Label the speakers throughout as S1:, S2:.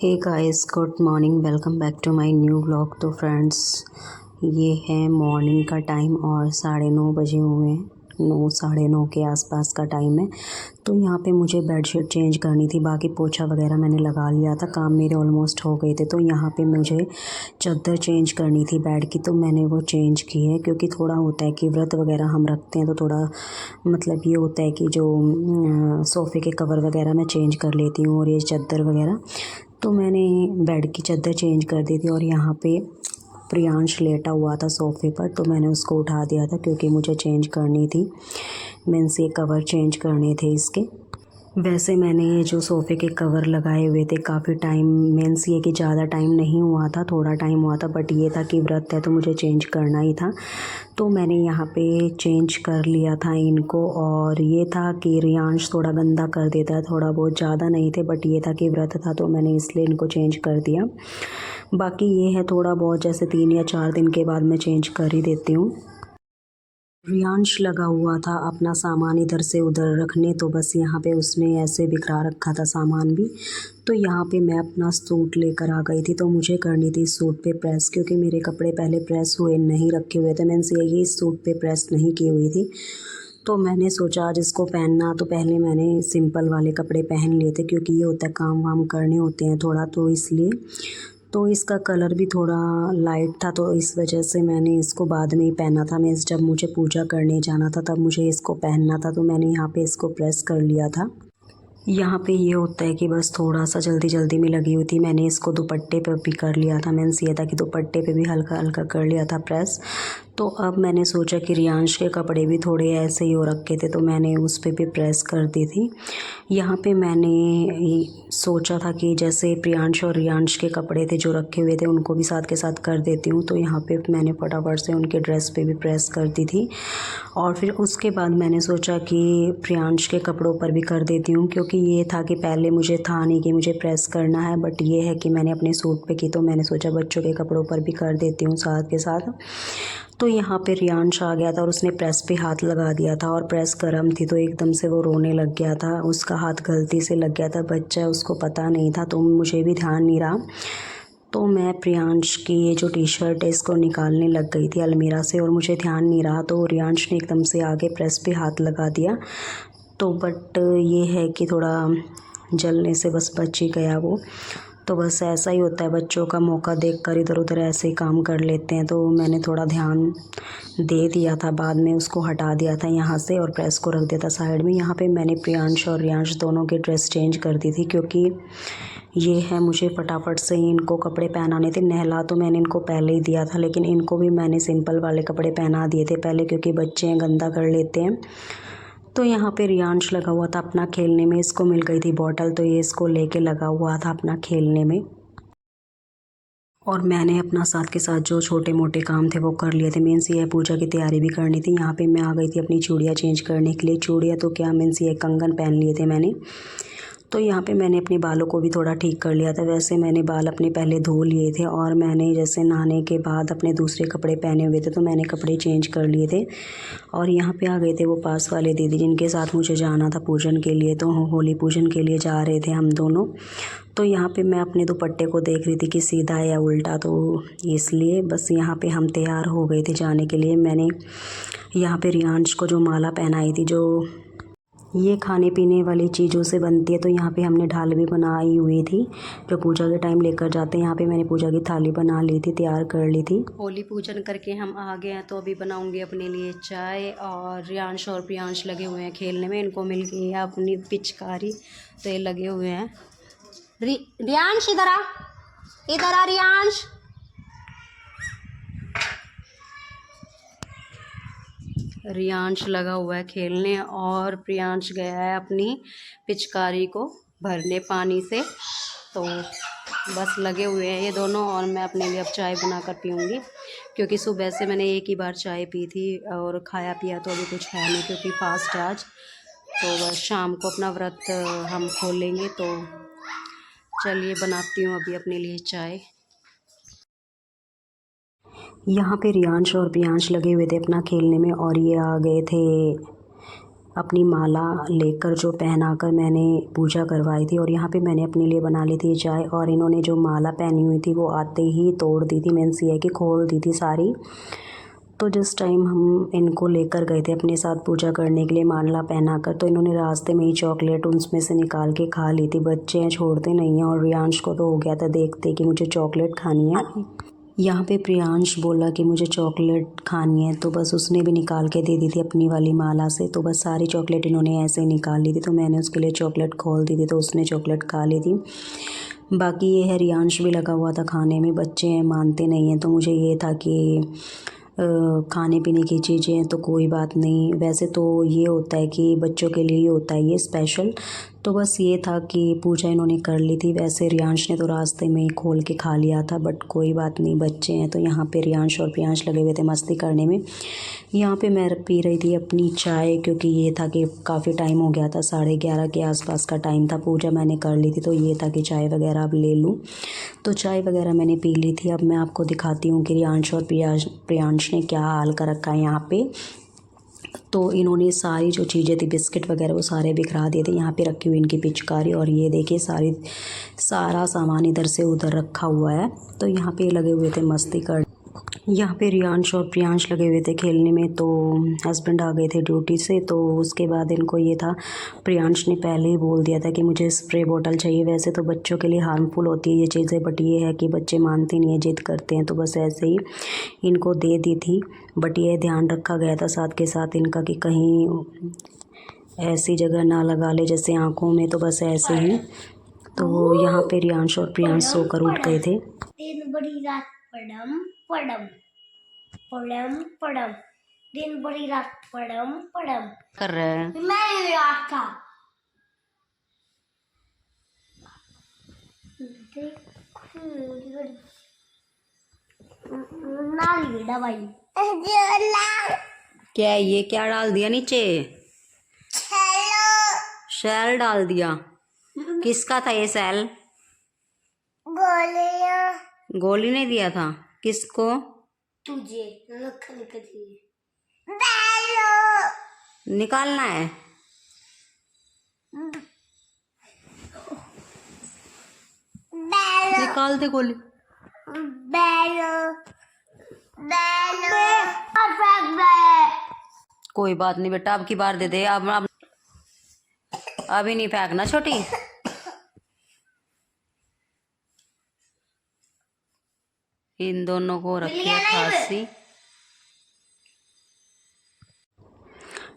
S1: Hey guys, good morning. Welcome back to my new vlog. तो friends, ये है morning का टाइम और 9:30 बजे हुए हैं। 9 साढ़े 9 के आसपास का टाइम है। तो यहाँ पे मुझे बेडशीट चेंज करनी थी, बाकी पोछा वगैरह मैंने लगा लिया था, काम मेरे ऑलमोस्ट हो गए थे। तो यहाँ पे मुझे चादर चेंज करनी थी बेड की, तो मैंने वो चेंज की है। क्योंकि थोड़ा होता है कि व्रत वगैरह हम रखते हैं तो थोड़ा मतलब ये होता है कि जो सोफ़े के कवर वगैरह मैं चेंज कर लेती हूँ और ये चादर वगैरह। तो मैंने बेड की चादर चेंज कर दी थी और यहाँ पे प्रियांश लेटा हुआ था सोफ़े पर, तो मैंने उसको उठा दिया था क्योंकि मुझे चेंज करनी थी। मीन्स ये कवर चेंज करने थे इसके। वैसे मैंने ये जो सोफ़े के कवर लगाए हुए थे काफ़ी टाइम, मीन्स ये कि ज़्यादा टाइम नहीं हुआ था, थोड़ा टाइम हुआ था, बट ये था कि व्रत है तो मुझे चेंज करना ही था। तो मैंने यहाँ पे चेंज कर लिया था इनको। और ये था कि रियांश थोड़ा गंदा कर देता है, थोड़ा बहुत, ज़्यादा नहीं थे, बट ये था कि व्रत था तो मैंने इसलिए इनको चेंज कर दिया। बाकी ये है थोड़ा बहुत, जैसे 3 या 4 दिन के बाद मैं चेंज कर ही देती हूँ। रियांश लगा हुआ था अपना सामान इधर से उधर रखने, तो बस यहाँ पे उसने ऐसे बिखरा रखा था सामान भी। तो यहाँ पे मैं अपना सूट लेकर आ गई थी, तो मुझे करनी थी सूट पे प्रेस, क्योंकि मेरे कपड़े पहले प्रेस हुए नहीं रखे हुए थे। मीन्स यही सूट पे प्रेस नहीं की हुई थी। तो मैंने सोचा आज इसको पहनना, तो पहले मैंने सिंपल वाले कपड़े पहन लिए थे, क्योंकि ये होता है काम वाम करने होते हैं थोड़ा, तो इसलिए। तो इसका कलर भी थोड़ा लाइट था, तो इस वजह से मैंने इसको बाद में ही पहना था। मीन्स जब मुझे पूजा करने जाना था तब मुझे इसको पहनना था, तो मैंने यहाँ पे इसको प्रेस कर लिया था। यहाँ पे ये होता है कि बस थोड़ा सा जल्दी जल्दी में लगी हुई थी। मैंने इसको दुपट्टे पे भी कर लिया था। मीन्स ये था कि दुपट्टे पे भी हल्का हल्का कर लिया था प्रेस। तो अब मैंने सोचा कि रियांश के कपड़े भी थोड़े ऐसे ही हो रखे थे, तो मैंने उस पे भी प्रेस कर दी थी। यहाँ पे मैंने सोचा था कि जैसे प्रियांश और रियांश के कपड़े थे जो रखे हुए थे उनको भी साथ के साथ कर देती हूँ। तो यहाँ पे मैंने फटाफट से उनके ड्रेस पे भी प्रेस कर दी थी। और फिर उसके बाद मैंने सोचा कि प्रियांश के कपड़ों पर भी कर देती हूँ, क्योंकि ये था कि पहले मुझे था नहीं कि मुझे प्रेस करना है, बट ये है कि मैंने अपने सूट पे की, तो मैंने सोचा बच्चों के कपड़ों पर भी कर देती हूँ साथ के साथ। तो यहाँ पे रियांश आ गया था और उसने प्रेस पे हाथ लगा दिया था, और प्रेस गर्म थी तो एकदम से वो रोने लग गया था। उसका हाथ गलती से लग गया था, बच्चा, उसको पता नहीं था, तो मुझे भी ध्यान नहीं रहा। तो मैं प्रियांश की ये जो टी शर्ट है इसको निकालने लग गई थी अलमीरा से, और मुझे ध्यान नहीं रहा, तो रियांश ने एकदम से आगे प्रेस पे हाथ लगा दिया। तो बट ये है कि थोड़ा जलने से बस बच ही गया वो। तो बस ऐसा ही होता है, बच्चों का मौका देखकर इधर उधर ऐसे ही काम कर लेते हैं। तो मैंने थोड़ा ध्यान दे दिया था, बाद में उसको हटा दिया था यहाँ से और प्रेस को रख दिया था साइड में। यहाँ पे मैंने प्रियांश और रियांश दोनों के ड्रेस चेंज कर दी थी, क्योंकि ये है मुझे फटाफट से इनको कपड़े पहनाने थे। नहला तो मैंने इनको पहले ही दिया था, लेकिन इनको भी मैंने सिंपल वाले कपड़े पहना दिए थे पहले, क्योंकि बच्चे हैं, गंदा कर लेते हैं। तो यहाँ पे रियांश लगा हुआ था अपना खेलने में, इसको मिल गई थी बॉटल, तो ये इसको लेके लगा हुआ था अपना खेलने में। और मैंने अपना साथ के साथ जो छोटे मोटे काम थे वो कर लिए थे। मीन्स ये पूजा की तैयारी भी करनी थी। यहाँ पे मैं आ गई थी अपनी चूड़ियाँ चेंज करने के लिए। चूड़ियाँ तो क्या, मीन्स ये कंगन पहन लिए थे मैंने। तो यहाँ पे मैंने अपने बालों को भी थोड़ा ठीक कर लिया था। वैसे मैंने बाल अपने पहले धो लिए थे, और मैंने जैसे नहाने के बाद अपने दूसरे कपड़े पहने हुए थे, तो मैंने कपड़े चेंज कर लिए थे। और यहाँ पे आ गए थे वो पास वाले दीदी जिनके साथ मुझे जाना था पूजन के लिए। तो होली पूजन के लिए जा रहे थे हम दोनों। तो यहाँ पे मैं अपने दुपट्टे को देख रही थी कि सीधा है या उल्टा, तो इसलिए बस यहाँ पे हम तैयार हो गए थे जाने के लिए। मैंने यहाँ पे रियांश को जो माला पहनाई थी, जो ये खाने पीने वाली चीज़ों से बनती है, तो यहाँ पे हमने ढाल भी बनाई हुई थी जो पूजा के टाइम लेकर जाते हैं। यहाँ पे मैंने पूजा की थाली बना ली थी, तैयार कर ली थी। होली पूजन करके हम आ गए हैं, तो अभी बनाऊंगी अपने लिए चाय। और रियांश और प्रियांश लगे हुए हैं खेलने में, इनको मिल गई है अपनी पिचकारी, तो ये लगे हुए हैं। रियांश इधर आ, इधर आ रियांश। रियांश लगा हुआ है खेलने, और प्रियांश गया है अपनी पिचकारी को भरने पानी से। तो बस लगे हुए हैं ये दोनों, और मैं अपने लिए अब चाय बनाकर पीऊँगी, क्योंकि सुबह से मैंने एक ही बार चाय पी थी और खाया पिया तो अभी कुछ है नहीं, क्योंकि फास्ट है आज। तो बस शाम को अपना व्रत हम खोलेंगे। तो चलिए बनाती हूँ अभी अपने लिए चाय। यहाँ पे रियांश और प्रियांश लगे हुए थे अपना खेलने में, और ये आ गए थे अपनी माला लेकर जो पहना कर मैंने पूजा करवाई थी। और यहाँ पे मैंने अपने लिए बना ली थी चाय, और इन्होंने जो माला पहनी हुई थी वो आते ही तोड़ दी थी, मीन्स ये कि खोल दी थी सारी। तो जिस टाइम हम इनको लेकर गए थे अपने साथ पूजा करने के लिए माला पहनाकर, तो इन्होंने रास्ते में ही चॉकलेट उसमें से निकाल के खा ली थी। बच्चे हैं, छोड़ते नहीं हैं, और रियांश को तो हो गया था देखते कि मुझे चॉकलेट खानी है। यहाँ पे प्रियांश बोला कि मुझे चॉकलेट खानी है, तो बस उसने भी निकाल के दे दी थी अपनी वाली माला से। तो बस सारी चॉकलेट इन्होंने ऐसे ही निकाल ली थी, तो मैंने उसके लिए चॉकलेट खोल दी थी, तो उसने चॉकलेट खा ली थी। बाकी ये है, रियांश भी लगा हुआ था खाने में। बच्चे हैं, मानते नहीं हैं, तो मुझे ये था कि खाने पीने की चीज़ें हैं तो कोई बात नहीं। वैसे तो ये होता है कि बच्चों के लिए ही होता है ये स्पेशल। तो बस ये था कि पूजा इन्होंने कर ली थी। वैसे रियांश ने तो रास्ते में ही खोल के खा लिया था, बट कोई बात नहीं, बच्चे हैं। तो यहाँ पे रियांश और प्रियांश लगे हुए थे मस्ती करने में। यहाँ पे मैं पी रही थी अपनी चाय, क्योंकि ये था कि काफ़ी टाइम हो गया था, 11:30 के आसपास का टाइम था। पूजा मैंने कर ली थी, तो ये था कि चाय वगैरह अब ले लूँ। तो चाय वगैरह मैंने पी ली थी। अब मैं आपको दिखाती हूँ कि रियांश और प्रियांश ने क्या हाल कर रखा है यहाँ पे। तो इन्होंने सारी जो चीज़ें थी, बिस्किट वगैरह, वो सारे बिखरा दिए थे। यहाँ पे रखी हुई इनकी पिचकारी, और ये देखिए सारा सामान इधर से उधर रखा हुआ है। तो यहाँ पे लगे हुए थे मस्ती कर। यहाँ पे रियांश और प्रियांश लगे हुए थे खेलने में। तो हस्बैंड आ गए थे ड्यूटी से, तो उसके बाद इनको ये था, प्रियांश ने पहले ही बोल दिया था कि मुझे स्प्रे बोतल चाहिए। वैसे तो बच्चों के लिए हार्मफुल होती है ये चीज़ें, बट ये है कि बच्चे मानते नहीं है, जिद करते हैं। तो बस ऐसे ही इनको दे दी थी। बट ये ध्यान रखा गया था साथ के साथ इनका कि कहीं ऐसी जगह ना लगा ले जैसे आँखों में। तो बस ऐसे ही। तो यहाँ पे रियांश और प्रियांश सोकर उठ गए थे।
S2: दिन बड़ी रात पड़म पड़म पड़म पड़म, दिन बड़ी रात पड़म पड़म
S1: कर रहे हैं।
S2: मैं याद था नाली दवाई
S1: क्या है ये, क्या डाल दिया नीचे? शैल डाल दिया। किसका था ये शैल? गोली ने दिया था। किसको?
S2: तुझे
S1: निकालना है। निकाल दे गोली। कोई बात नहीं बेटा, अब की बार दे दे। अब अभी नहीं फेंकना छोटी। इन दोनों को रखी है खांसी।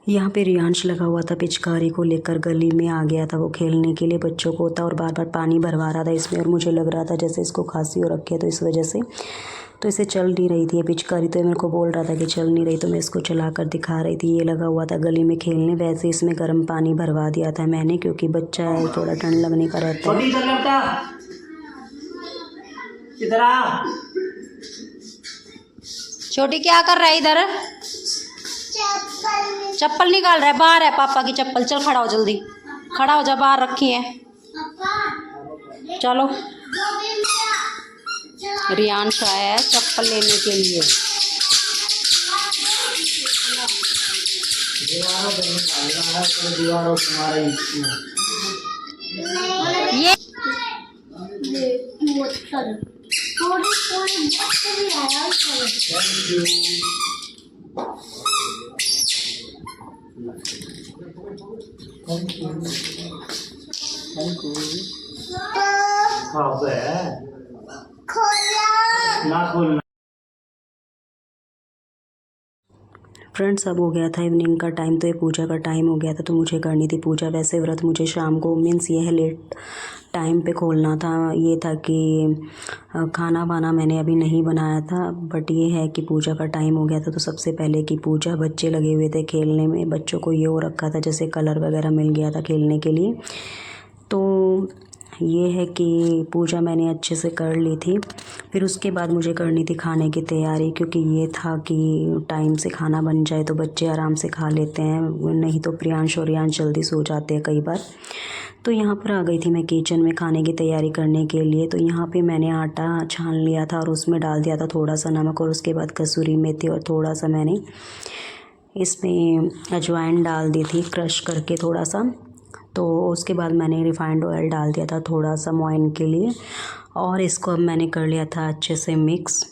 S1: यहाँ पे रियांश लगा हुआ था, पिचकारी को लेकर गली में आ गया था वो खेलने के लिए। बच्चों को होता, और बार बार पानी भरवा रहा था इसमें, और मुझे लग रहा था जैसे इसको खांसी हो रखी है, तो इस वजह से तो इसे चल नहीं रही थी ये पिचकारी। तो मेरे को बोल रहा था कि चल नहीं रही, तो मैं इसको चला कर दिखा रही थी। ये लगा हुआ था गली में खेलने। वैसे इसमें गर्म पानी भरवा दिया था मैंने, क्योंकि बच्चा है, थोड़ा ठंड लगने का रहता है। छोटी क्या कर रहा है इधर? चप्पल निकाल रहा है। बाहर है पापा की चप्पल। चल खड़ा हो, जल्दी खड़ा हो जा, बाहर रखी है। चलो, रियांश आया है चप्पल लेने के लिए। ये फ्रेंड्स, अब हो गया था इवनिंग का टाइम, तो ये पूजा का टाइम हो गया था, तो मुझे करनी थी पूजा। वैसे व्रत मुझे शाम को, मीन्स ये है लेट टाइम पे खोलना था। ये था कि खाना वाना मैंने अभी नहीं बनाया था, बट ये है कि पूजा का टाइम हो गया था, तो सबसे पहले की पूजा। बच्चे लगे हुए थे खेलने में। बच्चों को ये हो रखा था जैसे कलर वगैरह मिल गया था खेलने के लिए। तो ये है कि पूजा मैंने अच्छे से कर ली थी। फिर उसके बाद मुझे करनी थी खाने की तैयारी, क्योंकि ये था कि टाइम से खाना बन जाए तो बच्चे आराम से खा लेते हैं, नहीं तो प्रियांश और रियांश जल्दी सो जाते हैं कई बार। तो यहाँ पर आ गई थी मैं किचन में खाने की तैयारी करने के लिए। तो यहाँ पे मैंने आटा छान लिया था और उसमें डाल दिया था थोड़ा सा नमक, और उसके बाद कसूरी मेथी, और थोड़ा सा मैंने इसमें अजवाइन डाल दी थी क्रश करके थोड़ा सा। तो उसके बाद मैंने रिफाइंड ऑयल डाल दिया था थोड़ा सा मोइन के लिए, और इसको अब मैंने कर लिया था अच्छे से मिक्स।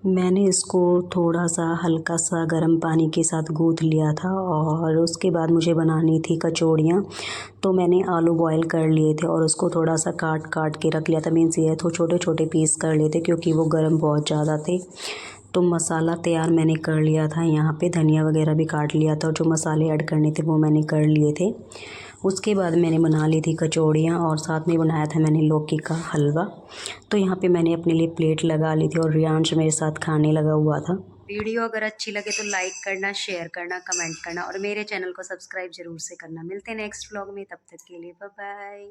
S1: मैंने इसको थोड़ा सा हल्का सा गर्म पानी के साथ गूँथ लिया था, और उसके बाद मुझे बनानी थी कचौड़ियाँ। तो मैंने आलू बॉयल कर लिए थे और उसको थोड़ा सा काट काट के रख लिया था, मीन्स ये तो छोटे छोटे पीस कर लिए थे क्योंकि वो गर्म बहुत ज़्यादा थे। तो मसाला तैयार मैंने कर लिया था, यहाँ पे धनिया वगैरह भी काट लिया था और जो मसाले ऐड करने थे वो मैंने कर लिए थे। उसके बाद मैंने बना ली थी कचौड़ियाँ, और साथ में बनाया था मैंने लौकी का हलवा। तो यहाँ पे मैंने अपने लिए प्लेट लगा ली थी और रियांश मेरे साथ खाने लगा हुआ था। वीडियो अगर अच्छी लगे तो लाइक करना, शेयर करना, कमेंट करना और मेरे चैनल को सब्सक्राइब ज़रूर से करना। मिलते हैं नेक्स्ट व्लॉग में, तब तक के लिए बाय बाय।